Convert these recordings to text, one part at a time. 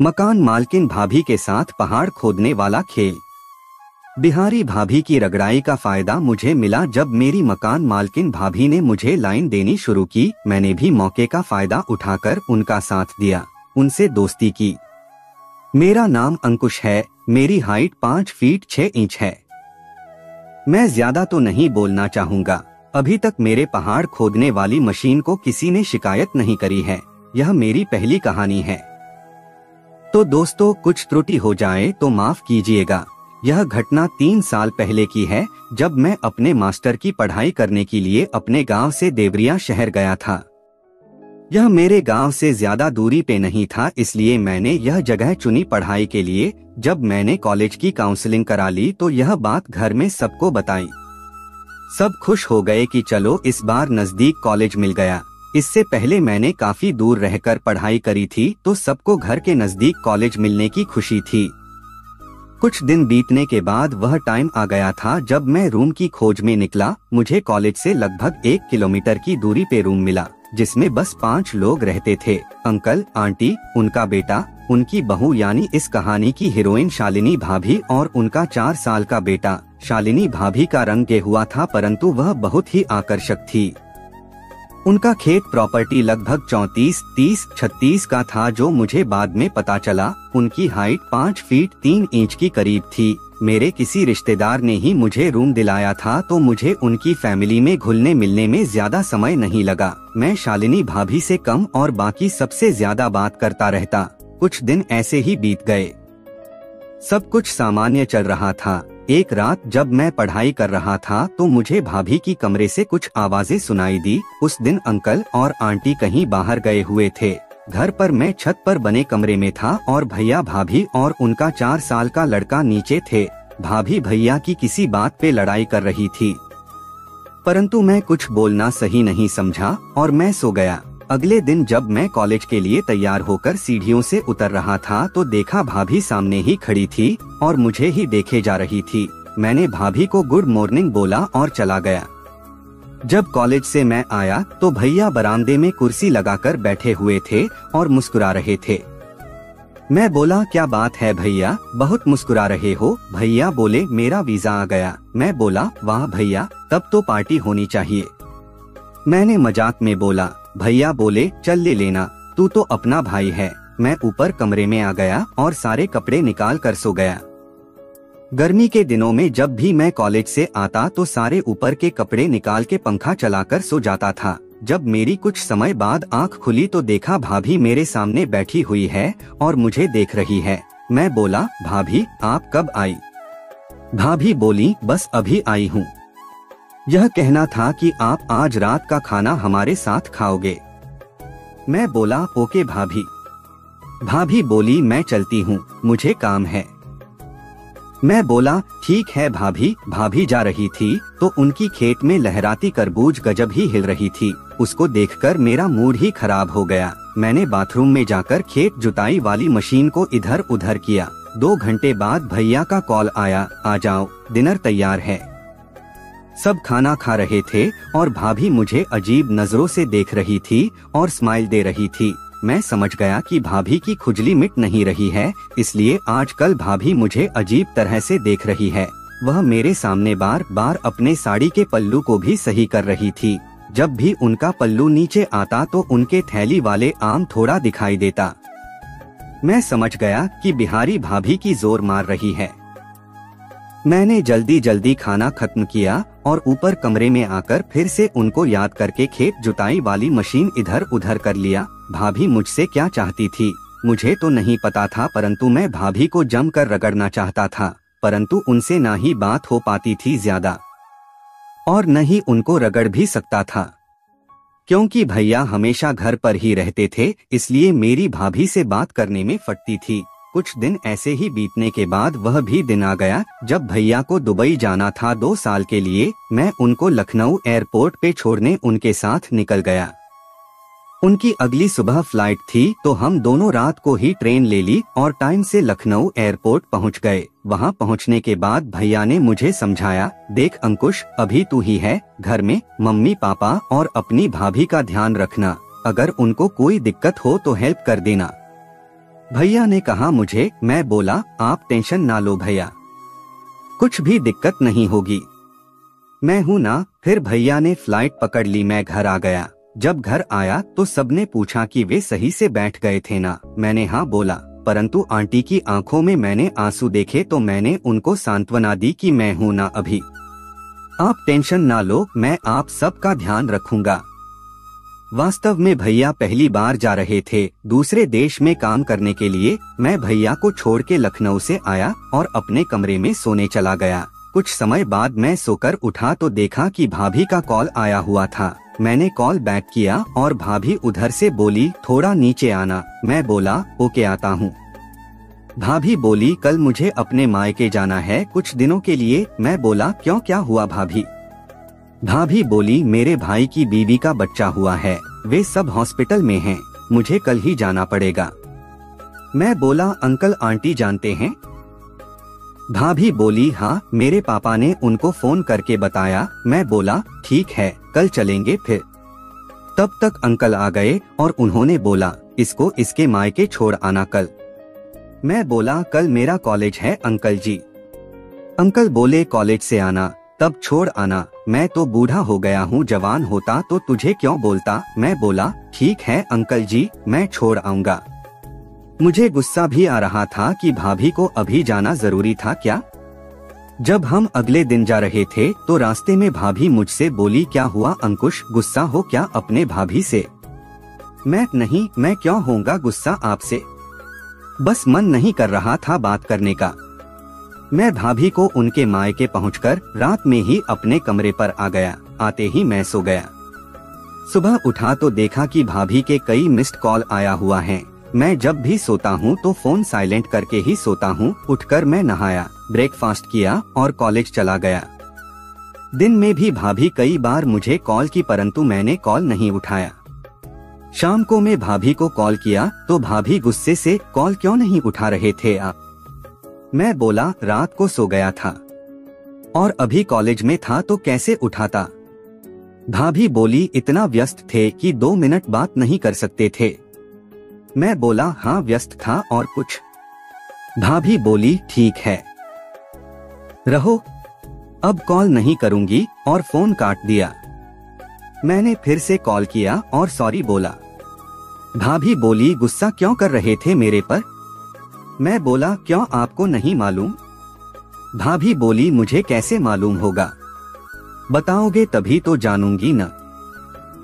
मकान मालकिन भाभी के साथ पहाड़ खोदने वाला खेल। बिहारी भाभी की रगड़ाई का फायदा मुझे मिला जब मेरी मकान मालकिन भाभी ने मुझे लाइन देनी शुरू की। मैंने भी मौके का फायदा उठाकर उनका साथ दिया, उनसे दोस्ती की। मेरा नाम अंकुश है, मेरी हाइट 5 फीट 6 इंच है। मैं ज्यादा तो नहीं बोलना चाहूँगा। अभी तक मेरे पहाड़ खोदने वाली मशीन को किसी ने शिकायत नहीं करी है। यह मेरी पहली कहानी है। तो दोस्तों, कुछ त्रुटि हो जाए तो माफ कीजिएगा। यह घटना 3 साल पहले की है, जब मैं अपने मास्टर की पढ़ाई करने के लिए अपने गांव से देवरिया शहर गया था। यह मेरे गांव से ज्यादा दूरी पे नहीं था, इसलिए मैंने यह जगह चुनी पढ़ाई के लिए। जब मैंने कॉलेज की काउंसलिंग करा ली तो यह बात घर में सबको बताई। सब खुश हो गए कि चलो इस बार नजदीक कॉलेज मिल गया। इससे पहले मैंने काफी दूर रहकर पढ़ाई करी थी, तो सबको घर के नजदीक कॉलेज मिलने की खुशी थी। कुछ दिन बीतने के बाद वह टाइम आ गया था जब मैं रूम की खोज में निकला। मुझे कॉलेज से लगभग 1 किलोमीटर की दूरी पे रूम मिला, जिसमें बस 5 लोग रहते थे। अंकल, आंटी, उनका बेटा, उनकी बहू यानी इस कहानी की हीरोइन शालिनी भाभी और उनका 4 साल का बेटा। शालिनी भाभी का रंग गेहुआ था, परंतु वह बहुत ही आकर्षक थी। उनका खेत प्रॉपर्टी लगभग 34, 30, 36 का था, जो मुझे बाद में पता चला। उनकी हाइट 5 फीट 3 इंच की करीब थी। मेरे किसी रिश्तेदार ने ही मुझे रूम दिलाया था, तो मुझे उनकी फैमिली में घुलने मिलने में ज्यादा समय नहीं लगा। मैं शालिनी भाभी से कम और बाकी सबसे ज्यादा बात करता रहता। कुछ दिन ऐसे ही बीत गए। सब कुछ सामान्य चल रहा था। एक रात जब मैं पढ़ाई कर रहा था तो मुझे भाभी की कमरे से कुछ आवाजें सुनाई दी। उस दिन अंकल और आंटी कहीं बाहर गए हुए थे। घर पर मैं छत पर बने कमरे में था और भैया भाभी और उनका 4 साल का लड़का नीचे थे। भाभी भैया की किसी बात पे लड़ाई कर रही थी, परंतु मैं कुछ बोलना सही नहीं समझा और मैं सो गया। अगले दिन जब मैं कॉलेज के लिए तैयार होकर सीढ़ियों से उतर रहा था तो देखा भाभी सामने ही खड़ी थी और मुझे ही देखे जा रही थी। मैंने भाभी को गुड मॉर्निंग बोला और चला गया। जब कॉलेज से मैं आया तो भैया बरामदे में कुर्सी लगाकर बैठे हुए थे और मुस्कुरा रहे थे। मैं बोला, क्या बात है भैया, बहुत मुस्कुरा रहे हो? भैया बोले, मेरा वीजा आ गया। मैं बोला, वाह भैया, तब तो पार्टी होनी चाहिए। मैंने मजाक में बोला। भैया बोले, चल ले लेना, तू तो अपना भाई है। मैं ऊपर कमरे में आ गया और सारे कपड़े निकाल कर सो गया। गर्मी के दिनों में जब भी मैं कॉलेज से आता तो सारे ऊपर के कपड़े निकाल के पंखा चलाकर सो जाता था। जब मेरी कुछ समय बाद आंख खुली तो देखा भाभी मेरे सामने बैठी हुई है और मुझे देख रही है। मैं बोला, भाभी आप कब आई? भाभी बोली, बस अभी आई हूँ। यह कहना था कि आप आज रात का खाना हमारे साथ खाओगे। मैं बोला, ओके भाभी। भाभी बोली, मैं चलती हूँ, मुझे काम है। मैं बोला, ठीक है भाभी। भाभी जा रही थी तो उनकी खेत में लहराती तरबूज गजब ही हिल रही थी। उसको देखकर मेरा मूड ही खराब हो गया। मैंने बाथरूम में जाकर खेत जुताई वाली मशीन को इधर उधर किया। 2 घंटे बाद भैया का कॉल आया, आ जाओ, डिनर तैयार है। सब खाना खा रहे थे और भाभी मुझे अजीब नजरों से देख रही थी और स्माइल दे रही थी। मैं समझ गया कि भाभी की खुजली मिट नहीं रही है, इसलिए आजकल भाभी मुझे अजीब तरह से देख रही है। वह मेरे सामने बार बार अपने साड़ी के पल्लू को भी सही कर रही थी। जब भी उनका पल्लू नीचे आता तो उनके थैली वाले आम थोड़ा दिखाई देता। मैं समझ गया कि बिहारी भाभी की जोर मार रही है। मैंने जल्दी जल्दी खाना खत्म किया और ऊपर कमरे में आकर फिर से उनको याद करके खेत जुताई वाली मशीन इधर उधर कर लिया। भाभी मुझसे क्या चाहती थी मुझे तो नहीं पता था, परंतु मैं भाभी को जमकर रगड़ना चाहता था, परंतु उनसे ना ही बात हो पाती थी ज्यादा और न ही उनको रगड़ भी सकता था, क्योंकि भैया हमेशा घर पर ही रहते थे, इसलिए मेरी भाभी से बात करने में फटती थी। कुछ दिन ऐसे ही बीतने के बाद वह भी दिन आ गया जब भैया को दुबई जाना था 2 साल के लिए। मैं उनको लखनऊ एयरपोर्ट पे छोड़ने उनके साथ निकल गया। उनकी अगली सुबह फ्लाइट थी तो हम दोनों रात को ही ट्रेन ले ली और टाइम से लखनऊ एयरपोर्ट पहुंच गए। वहां पहुंचने के बाद भैया ने मुझे समझाया, देख अंकुश, अभी तू ही है घर में, मम्मी पापा और अपनी भाभी का ध्यान रखना, अगर उनको कोई दिक्कत हो तो हेल्प कर देना। भैया ने कहा मुझे। मैं बोला आप टेंशन ना लो भैया, कुछ भी दिक्कत नहीं होगी, मैं हूं ना। फिर भैया ने फ्लाइट पकड़ ली। मैं घर आ गया। जब घर आया तो सबने पूछा कि वे सही से बैठ गए थे ना। मैंने हाँ बोला, परंतु आंटी की आंखों में मैंने आंसू देखे तो मैंने उनको सांत्वना दी कि मैं हूं ना अभी, आप टेंशन ना लो, मैं आप सबका ध्यान रखूंगा। वास्तव में भैया पहली बार जा रहे थे दूसरे देश में काम करने के लिए। मैं भैया को छोड़ के लखनऊ से आया और अपने कमरे में सोने चला गया। कुछ समय बाद मैं सोकर उठा तो देखा कि भाभी का कॉल आया हुआ था। मैंने कॉल बैक किया और भाभी उधर से बोली थोड़ा नीचे आना। मैं बोला ओके आता हूँ। भाभी बोली कल मुझे अपने मायके जाना है कुछ दिनों के लिए। मैं बोला क्यों, क्या हुआ भाभी? भाभी बोली मेरे भाई की बीवी का बच्चा हुआ है, वे सब हॉस्पिटल में हैं, मुझे कल ही जाना पड़ेगा। मैं बोला अंकल आंटी जानते हैं? भाभी बोली हाँ, मेरे पापा ने उनको फोन करके बताया। मैं बोला ठीक है, कल चलेंगे फिर। तब तक अंकल आ गए और उन्होंने बोला इसको इसके मायके छोड़ आना कल। मैं बोला कल मेरा कॉलेज है अंकल जी। अंकल बोले कॉलेज से आना तब छोड़ आना। मैं तो बूढ़ा हो गया हूँ, जवान होता तो तुझे क्यों बोलता। मैं बोला ठीक है अंकल जी, मैं छोड़ आऊंगा। मुझे गुस्सा भी आ रहा था कि भाभी को अभी जाना जरूरी था क्या। जब हम अगले दिन जा रहे थे तो रास्ते में भाभी मुझसे बोली क्या हुआ अंकुश, गुस्सा हो क्या अपने भाभी से? मैं नहीं, मैं क्यों होऊंगा गुस्सा आपसे, बस मन नहीं कर रहा था बात करने का। मैं भाभी को उनके मायके पहुंचकर रात में ही अपने कमरे पर आ गया। आते ही मैं सो गया। सुबह उठा तो देखा कि भाभी के कई मिस्ड कॉल आया हुआ है। मैं जब भी सोता हूँ तो फोन साइलेंट करके ही सोता हूँ। उठकर मैं नहाया, ब्रेकफास्ट किया और कॉलेज चला गया। दिन में भी भाभी कई बार मुझे कॉल की परंतु मैंने कॉल नहीं उठाया। शाम को मैं भाभी को कॉल किया तो भाभी गुस्से से कॉल क्यों नहीं उठा रहे थे आप? मैं बोला रात को सो गया था और अभी कॉलेज में था तो कैसे उठाता। भाभी बोली इतना व्यस्त थे कि 2 मिनट बात नहीं कर सकते थे। मैं बोला हाँ व्यस्त था और कुछ। भाभी बोली ठीक है रहो, अब कॉल नहीं करूंगी और फोन काट दिया। मैंने फिर से कॉल किया और सॉरी बोला। भाभी बोली गुस्सा क्यों कर रहे थे मेरे पर? मैं बोला क्यों आपको नहीं मालूम? भाभी बोली मुझे कैसे मालूम होगा, बताओगे तभी तो जानूंगी न।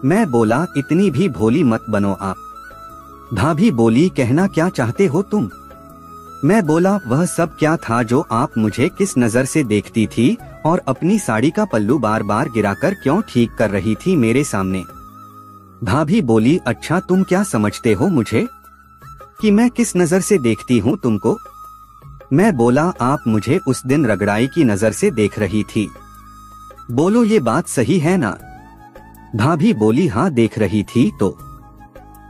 मैं बोला इतनी भी भोली मत बनो आप। भाभी बोली कहना क्या चाहते हो तुम? मैं बोला वह सब क्या था जो आप मुझे किस नजर से देखती थी और अपनी साड़ी का पल्लू बार बार गिराकर क्यों ठीक कर रही थी मेरे सामने। भाभी बोली अच्छा तुम क्या समझते हो मुझे कि मैं किस नजर से देखती हूँ तुमको? मैं बोला आप मुझे उस दिन रगड़ाई की नजर से देख रही थी, बोलो ये बात सही है ना? भाभी बोली हाँ देख रही थी तो।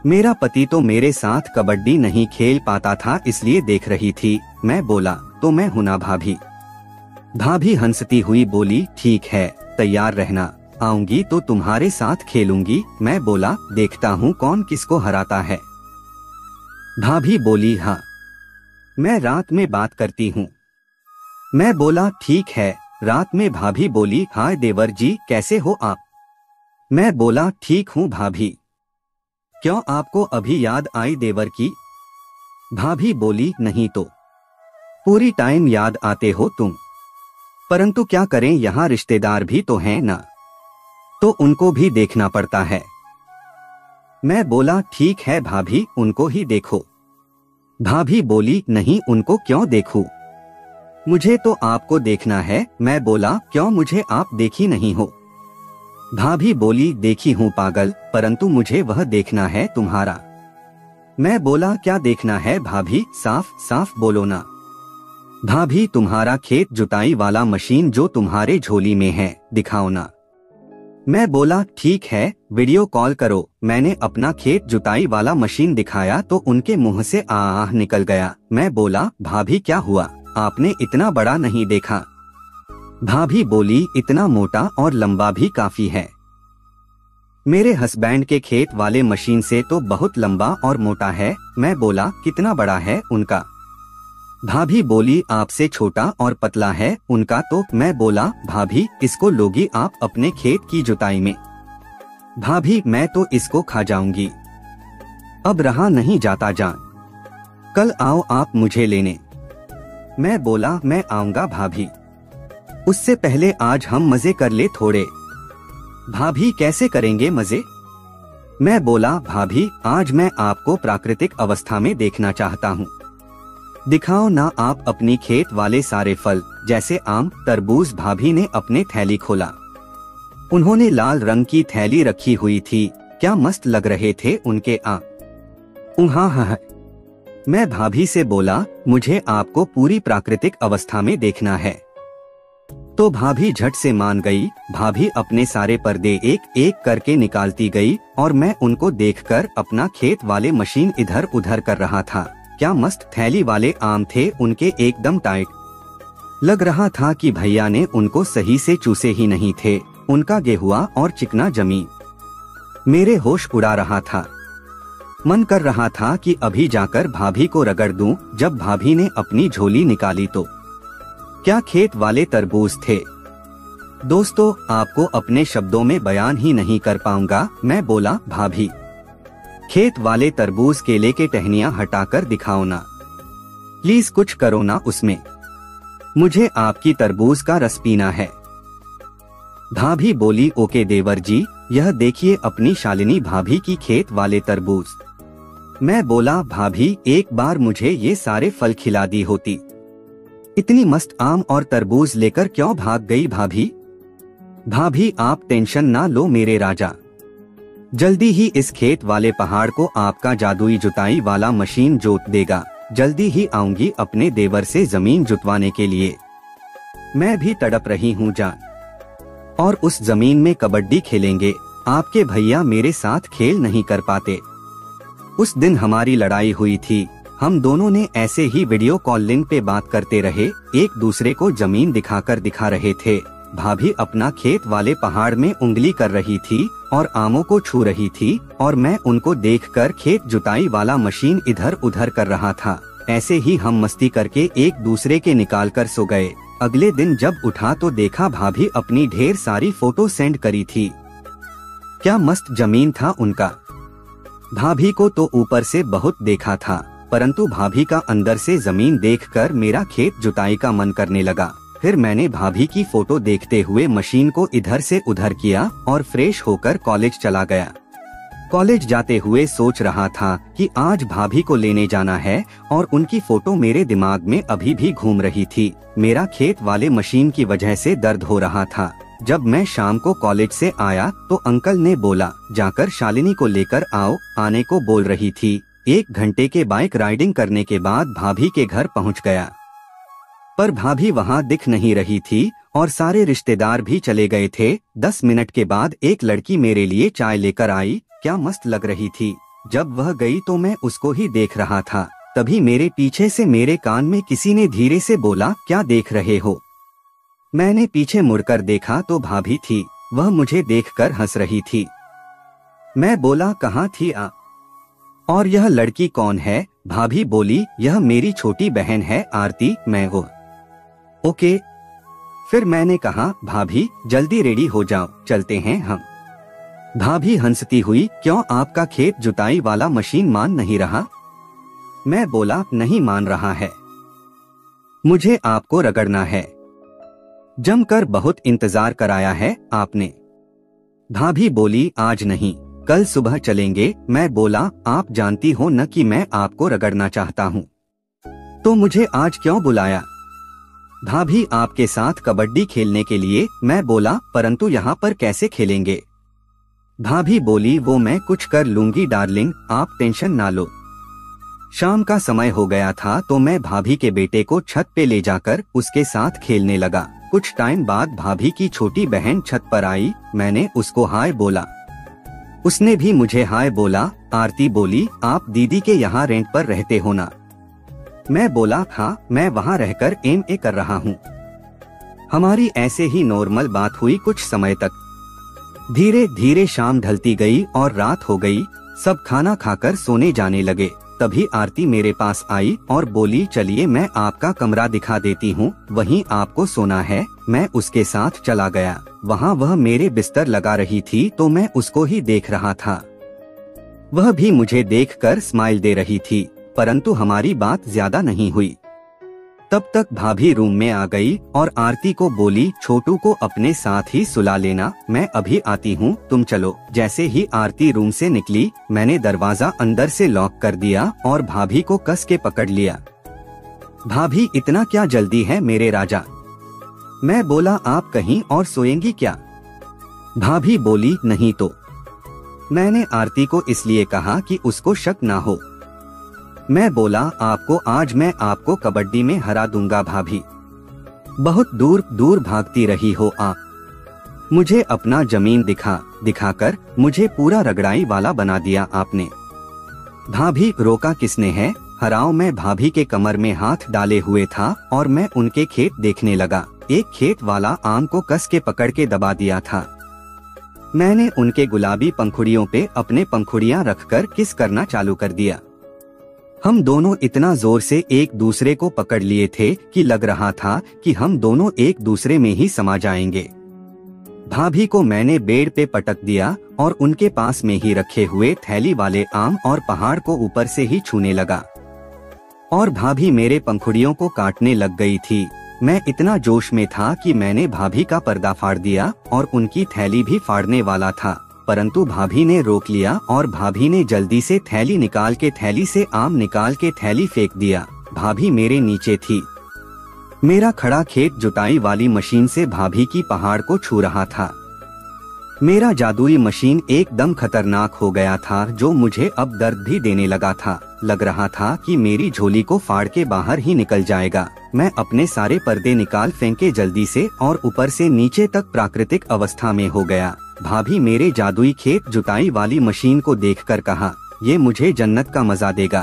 मेरा पति तो मेरे साथ कबड्डी नहीं खेल पाता था इसलिए देख रही थी। मैं बोला तो मैं हूं ना भाभी। भाभी हंसती हुई बोली ठीक है तैयार रहना, आऊंगी तो तुम्हारे साथ खेलूंगी। मैं बोला देखता हूँ कौन किसको हराता है। भाभी बोली हाँ मैं रात में बात करती हूँ। मैं बोला ठीक है। रात में भाभी बोली हाय देवर जी कैसे हो आप? मैं बोला ठीक हूँ भाभी। क्यों आपको अभी याद आई देवर की? भाभी बोली नहीं तो पूरी टाइम याद आते हो तुम, परंतु क्या करें यहाँ रिश्तेदार भी तो हैं ना, तो उनको भी देखना पड़ता है। मैं बोला ठीक है भाभी उनको ही देखो। भाभी बोली नहीं उनको क्यों देखूं, मुझे तो आपको देखना है। मैं बोला क्यों मुझे आप देखी नहीं हो? भाभी बोली देखी हूँ पागल, परंतु मुझे वह देखना है तुम्हारा। मैं बोला क्या देखना है भाभी, साफ साफ बोलो ना। भाभी तुम्हारा खेत जुताई वाला मशीन जो तुम्हारे झोली में है दिखाओ ना। मैं बोला ठीक है वीडियो कॉल करो। मैंने अपना खेत जुताई वाला मशीन दिखाया तो उनके मुंह से आह निकल गया। मैं बोला भाभी क्या हुआ, आपने इतना बड़ा नहीं देखा? भाभी बोली इतना मोटा और लंबा भी काफी है। मेरे हस्बैंड के खेत वाले मशीन से तो बहुत लंबा और मोटा है। मैं बोला कितना बड़ा है उनका? भाभी बोली आपसे छोटा और पतला है उनका तो। मैं बोला भाभी इसको लोगी आप अपने खेत की जुताई में? भाभी मैं तो इसको खा जाऊंगी, अब रहा नहीं जाता जान, कल आओ आप मुझे लेने। मैं बोला मैं आऊंगा भाभी, उससे पहले आज हम मजे कर ले थोड़े। भाभी कैसे करेंगे मजे? मैं बोला भाभी आज मैं आपको प्राकृतिक अवस्था में देखना चाहता हूँ, दिखाओ ना आप अपनी खेत वाले सारे फल जैसे आम तरबूज। भाभी ने अपने थैली खोला, उन्होंने लाल रंग की थैली रखी हुई थी, क्या मस्त लग रहे थे उनके आम। हाँ। मैं भाभी से बोला मुझे आपको पूरी प्राकृतिक अवस्था में देखना है, तो भाभी झट से मान गई। भाभी अपने सारे पर्दे एक एक करके निकालती गई और मैं उनको देखकर अपना खेत वाले मशीन इधर उधर कर रहा था। क्या मस्त थैली वाले आम थे उनके, एकदम टाइट। लग रहा था कि भैया ने उनको सही से चूसे ही नहीं थे, उनका गेहुआ और चिकना जमीन मेरे होश उड़ा रहा था। मन कर रहा था कि अभी जाकर भाभी को रगड़ दूं। जब भाभी ने अपनी झोली निकाली तो क्या खेत वाले तरबूज थे। दोस्तों आपको अपने शब्दों में बयान ही नहीं कर पाऊंगा। मैं बोला भाभी खेत वाले तरबूज केले के टहनियां हटाकर दिखाओ ना प्लीज, कुछ करो ना उसमें, मुझे आपकी तरबूज का रस पीना है। भाभी बोली ओके देवर जी, यह देखिए अपनी शालिनी भाभी की खेत वाले तरबूज। मैं बोला भाभी एक बार मुझे ये सारे फल खिला दी होती, इतनी मस्त आम और तरबूज लेकर क्यों भाग गई भाभी? भाभी आप टेंशन ना लो मेरे राजा, जल्दी ही इस खेत वाले पहाड़ को आपका जादुई जुताई वाला मशीन जोत देगा। जल्दी ही आऊंगी अपने देवर से जमीन जुतवाने के लिए। मैं भी तड़प रही हूँ जान, और उस जमीन में कबड्डी खेलेंगे। आपके भैया मेरे साथ खेल नहीं कर पाते। उस दिन हमारी लड़ाई हुई थी, हम दोनों ने ऐसे ही वीडियो कॉलिंग पे बात करते रहे, एक दूसरे को जमीन दिखाकर दिखा रहे थे। भाभी अपना खेत वाले पहाड़ में उंगली कर रही थी और आमों को छू रही थी, और मैं उनको देखकर खेत जुताई वाला मशीन इधर उधर कर रहा था। ऐसे ही हम मस्ती करके एक दूसरे के निकाल कर सो गए। अगले दिन जब उठा तो देखा भाभी अपनी ढेर सारी फोटो सेंड करी थी। क्या मस्त जमीन था उनका। भाभी को तो ऊपर से बहुत देखा था, परंतु भाभी का अंदर से जमीन देखकर मेरा खेत जुताई का मन करने लगा। फिर मैंने भाभी की फोटो देखते हुए मशीन को इधर से उधर किया और फ्रेश होकर कॉलेज चला गया। कॉलेज जाते हुए सोच रहा था कि आज भाभी को लेने जाना है, और उनकी फोटो मेरे दिमाग में अभी भी घूम रही थी। मेरा खेत वाले मशीन की वजह से दर्द हो रहा था। जब मैं शाम को कॉलेज से आया तो अंकल ने बोला जाकर शालिनी को लेकर आओ, आने को बोल रही थी। 1 घंटे के बाइक राइडिंग करने के बाद भाभी के घर पहुंच गया, पर भाभी वहां दिख नहीं रही थी और सारे रिश्तेदार भी चले गए थे। 10 मिनट के बाद एक लड़की मेरे लिए चाय लेकर आई, क्या मस्त लग रही थी। जब वह गई तो मैं उसको ही देख रहा था, तभी मेरे पीछे से मेरे कान में किसी ने धीरे से बोला क्या देख रहे हो। मैंने पीछे मुड़कर देखा तो भाभी थी, वह मुझे देखकर हंस रही थी। मैं बोला कहाँ थी आ, और यह लड़की कौन है? भाभी बोली यह मेरी छोटी बहन है आरती। मैं वो ओके। फिर मैंने कहा भाभी जल्दी रेडी हो जाओ, चलते हैं हम। भाभी हंसती हुई क्यों आपका खेत जुताई वाला मशीन मान नहीं रहा? मैं बोला नहीं मान रहा है, मुझे आपको रगड़ना है, जमकर बहुत इंतजार कराया है आपने। भाभी बोली आज नहीं कल सुबह चलेंगे। मैं बोला आप जानती हो न कि मैं आपको रगड़ना चाहता हूँ, तो मुझे आज क्यों बुलाया? भाभी आपके साथ कबड्डी खेलने के लिए। मैं बोला परंतु यहाँ पर कैसे खेलेंगे? भाभी बोली वो मैं कुछ कर लूंगी डार्लिंग, आप टेंशन ना लो। शाम का समय हो गया था तो मैं भाभी के बेटे को छत पे ले जाकर उसके साथ खेलने लगा। कुछ टाइम बाद भाभी की छोटी बहन छत पर आई, मैंने उसको हाय बोला, उसने भी मुझे हाय बोला। आरती बोली आप दीदी के यहाँ रेंट पर रहते हो ना? मैं बोला हाँ, मैं वहाँ रहकर MA कर रहा हूँ। हमारी ऐसे ही नॉर्मल बात हुई कुछ समय तक। धीरे धीरे शाम ढलती गई और रात हो गई। सब खाना खाकर सोने जाने लगे। तभी आरती मेरे पास आई और बोली, चलिए मैं आपका कमरा दिखा देती हूँ, वहीं आपको सोना है। मैं उसके साथ चला गया। वहाँ वह मेरे बिस्तर लगा रही थी तो मैं उसको ही देख रहा था। वह भी मुझे देखकर स्माइल दे रही थी, परंतु हमारी बात ज्यादा नहीं हुई। तब तक भाभी रूम में आ गई और आरती को बोली, छोटू को अपने साथ ही सुला लेना, मैं अभी आती हूँ, तुम चलो। जैसे ही आरती रूम से निकली, मैंने दरवाजा अंदर से लॉक कर दिया और भाभी को कस के पकड़ लिया। भाभी, इतना क्या जल्दी है मेरे राजा? मैं बोला, आप कहीं और सोएंगी क्या? भाभी बोली, नहीं तो। मैंने आरती को इसलिए कहा कि उसको शक ना हो। मैं बोला, आज मैं आपको कबड्डी में हरा दूंगा भाभी। बहुत दूर दूर भागती रही हो आप। मुझे अपना जमीन दिखाकर मुझे पूरा रगड़ाई वाला बना दिया आपने। भाभी, रोका किसने है? हराओ। मैं भाभी के कमर में हाथ डाले हुए था और मैं उनके खेत देखने लगा। एक खेत वाला आम को कस के पकड़ के दबा दिया था। मैंने उनके गुलाबी पंखुड़ियों पे अपने पंखुड़ियां रखकर किस करना चालू कर दिया। हम दोनों इतना जोर से एक दूसरे को पकड़ लिए थे कि लग रहा था कि हम दोनों एक दूसरे में ही समा जाएंगे। भाभी को मैंने बेड पे पटक दिया और उनके पास में ही रखे हुए थैली वाले आम और पहाड़ को ऊपर से ही छूने लगा और भाभी मेरे पंखुड़ियों को काटने लग गई थी। मैं इतना जोश में था कि मैंने भाभी का पर्दा फाड़ दिया और उनकी थैली भी फाड़ने वाला था, परंतु भाभी ने रोक लिया और भाभी ने जल्दी से थैली निकाल के थैली से आम निकाल के थैली फेंक दिया। भाभी मेरे नीचे थी। मेरा खड़ा खेत जुताई वाली मशीन से भाभी की पहाड़ को छू रहा था। मेरा जादुई मशीन एकदम खतरनाक हो गया था, जो मुझे अब दर्द भी देने लगा था। लग रहा था कि मेरी झोली को फाड़ के बाहर ही निकल जाएगा। मैं अपने सारे पर्दे निकाल फेंके जल्दी से और ऊपर से नीचे तक प्राकृतिक अवस्था में हो गया। भाभी मेरे जादुई खेत जुताई वाली मशीन को देखकर कहा, ये मुझे जन्नत का मजा देगा।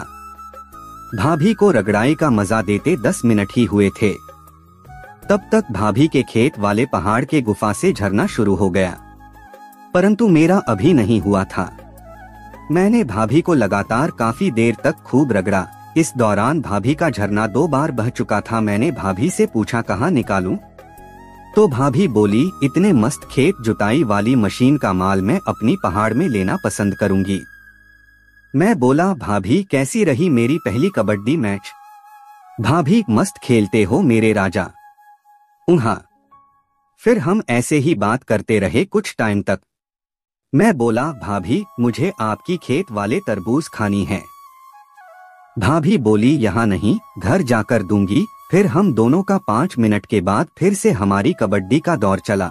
भाभी को रगड़ाई का मजा देते 10 मिनट ही हुए थे। तब तक भाभी के खेत वाले पहाड़ के गुफा से झरना शुरू हो गया, परंतु मेरा अभी नहीं हुआ था। मैंने भाभी को लगातार काफी देर तक खूब रगड़ा। इस दौरान भाभी का झरना 2 बार बह चुका था। मैंने भाभी से पूछा, कहाँ निकालूं? तो भाभी बोली, इतने मस्त खेत जुताई वाली मशीन का माल मैं अपनी पहाड़ में लेना पसंद करूंगी। मैं बोला, भाभी कैसी रही मेरी पहली कबड्डी मैच? भाभी, मस्त खेलते हो मेरे राजा। उहा। फिर हम ऐसे ही बात करते रहे कुछ टाइम तक। मैं बोला, भाभी मुझे आपकी खेत वाले तरबूज खानी है। भाभी बोली, यहाँ नहीं, घर जाकर दूंगी। फिर हम दोनों का 5 मिनट के बाद फिर से हमारी कबड्डी का दौर चला।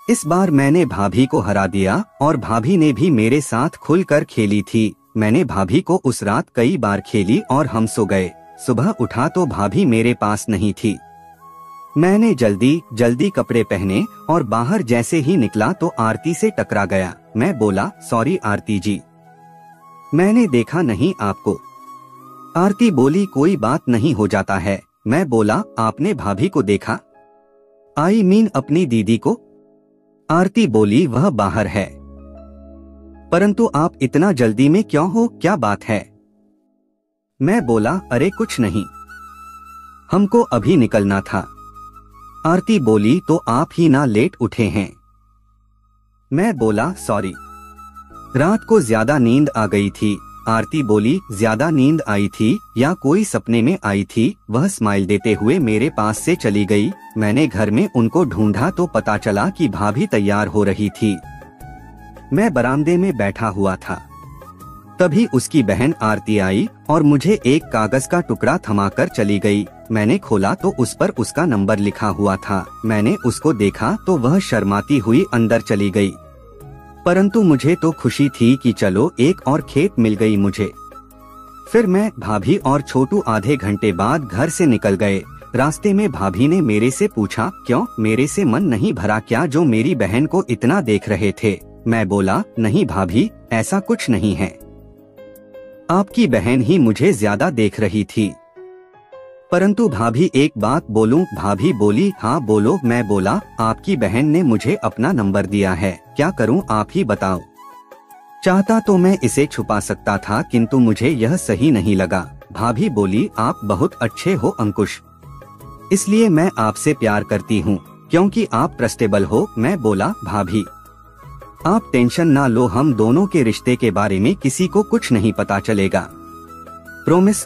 इस बार मैंने भाभी को हरा दिया और भाभी ने भी मेरे साथ खुलकर खेली थी। मैंने भाभी को उस रात कई बार खेली और हम सो गए। सुबह उठा तो भाभी मेरे पास नहीं थी। मैंने जल्दी जल्दी कपड़े पहने और बाहर जैसे ही निकला तो आरती से टकरा गया। मैं बोला, सॉरी आरती जी, मैंने देखा नहीं आपको। आरती बोली, कोई बात नहीं, हो जाता है। मैं बोला, आपने भाभी को देखा? आई मीन अपनी दीदी को? आरती बोली, वह बाहर है। परंतु आप इतना जल्दी में क्यों हो, क्या बात है? मैं बोला, अरे कुछ नहीं, हमको अभी निकलना था। आरती बोली, तो आप ही ना लेट उठे हैं? मैं बोला, सॉरी, रात को ज्यादा नींद आ गई थी। आरती बोली, ज्यादा नींद आई थी या कोई सपने में आई थी? वह स्माइल देते हुए मेरे पास से चली गई। मैंने घर में उनको ढूंढा तो पता चला कि भाभी तैयार हो रही थी। मैं बरामदे में बैठा हुआ था। तभी उसकी बहन आरती आई और मुझे एक कागज का टुकड़ा थमाकर चली गई। मैंने खोला तो उस पर उसका नंबर लिखा हुआ था। मैंने उसको देखा तो वह शर्माती हुई अंदर चली गई, परंतु मुझे तो खुशी थी कि चलो एक और खेत मिल गई मुझे। फिर मैं, भाभी और छोटू आधे घंटे बाद घर से निकल गए। रास्ते में भाभी ने मेरे से पूछा, क्यों, मेरे से मन नहीं भरा क्या जो मेरी बहन को इतना देख रहे थे? मैं बोला, नहीं भाभी, ऐसा कुछ नहीं है, आपकी बहन ही मुझे ज्यादा देख रही थी। परंतु भाभी एक बात बोलूं? भाभी बोली, हाँ बोलो। मैं बोला, आपकी बहन ने मुझे अपना नंबर दिया है, क्या क्या करूं, आप ही बताओ। चाहता तो मैं इसे छुपा सकता था, किंतु मुझे यह सही नहीं लगा। भाभी बोली, आप बहुत अच्छे हो अंकुश, इसलिए मैं आपसे प्यार करती हूँ क्योंकि आप ट्रस्टेबल हो। मैं बोला, भाभी आप टेंशन ना लो, हम दोनों के रिश्ते के बारे में किसी को कुछ नहीं पता चलेगा, प्रॉमिस।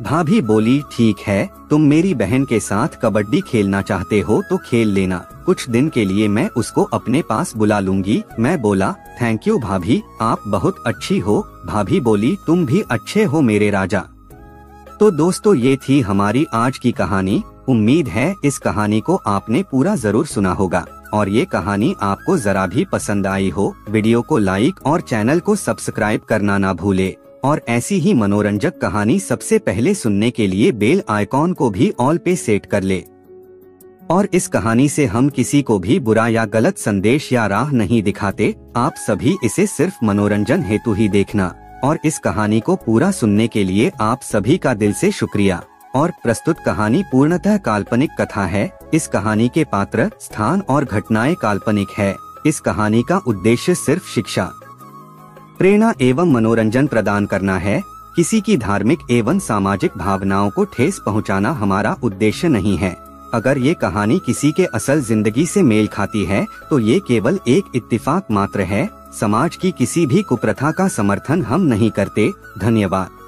भाभी बोली, ठीक है, तुम मेरी बहन के साथ कबड्डी खेलना चाहते हो तो खेल लेना, कुछ दिन के लिए मैं उसको अपने पास बुला लूंगी। मैं बोला, थैंक यू भाभी, आप बहुत अच्छी हो। भाभी बोली, तुम भी अच्छे हो मेरे राजा। तो दोस्तों, ये थी हमारी आज की कहानी। उम्मीद है इस कहानी को आपने पूरा जरूर सुना होगा और ये कहानी आपको जरा भी पसंद आई हो। वीडियो को लाइक और चैनल को सब्सक्राइब करना ना भूले और ऐसी ही मनोरंजक कहानी सबसे पहले सुनने के लिए बेल आइकॉन को भी ऑल पे सेट कर ले। और इस कहानी से हम किसी को भी बुरा या गलत संदेश या राह नहीं दिखाते, आप सभी इसे सिर्फ मनोरंजन हेतु ही देखना। और इस कहानी को पूरा सुनने के लिए आप सभी का दिल से शुक्रिया। और प्रस्तुत कहानी पूर्णतः काल्पनिक कथा है। इस कहानी के पात्र, स्थान और घटनाएं काल्पनिक है। इस कहानी का उद्देश्य सिर्फ शिक्षा, प्रेरणा एवं मनोरंजन प्रदान करना है। किसी की धार्मिक एवं सामाजिक भावनाओं को ठेस पहुंचाना हमारा उद्देश्य नहीं है। अगर ये कहानी किसी के असल जिंदगी से मेल खाती है तो ये केवल एक इत्तेफाक मात्र है। समाज की किसी भी कुप्रथा का समर्थन हम नहीं करते। धन्यवाद।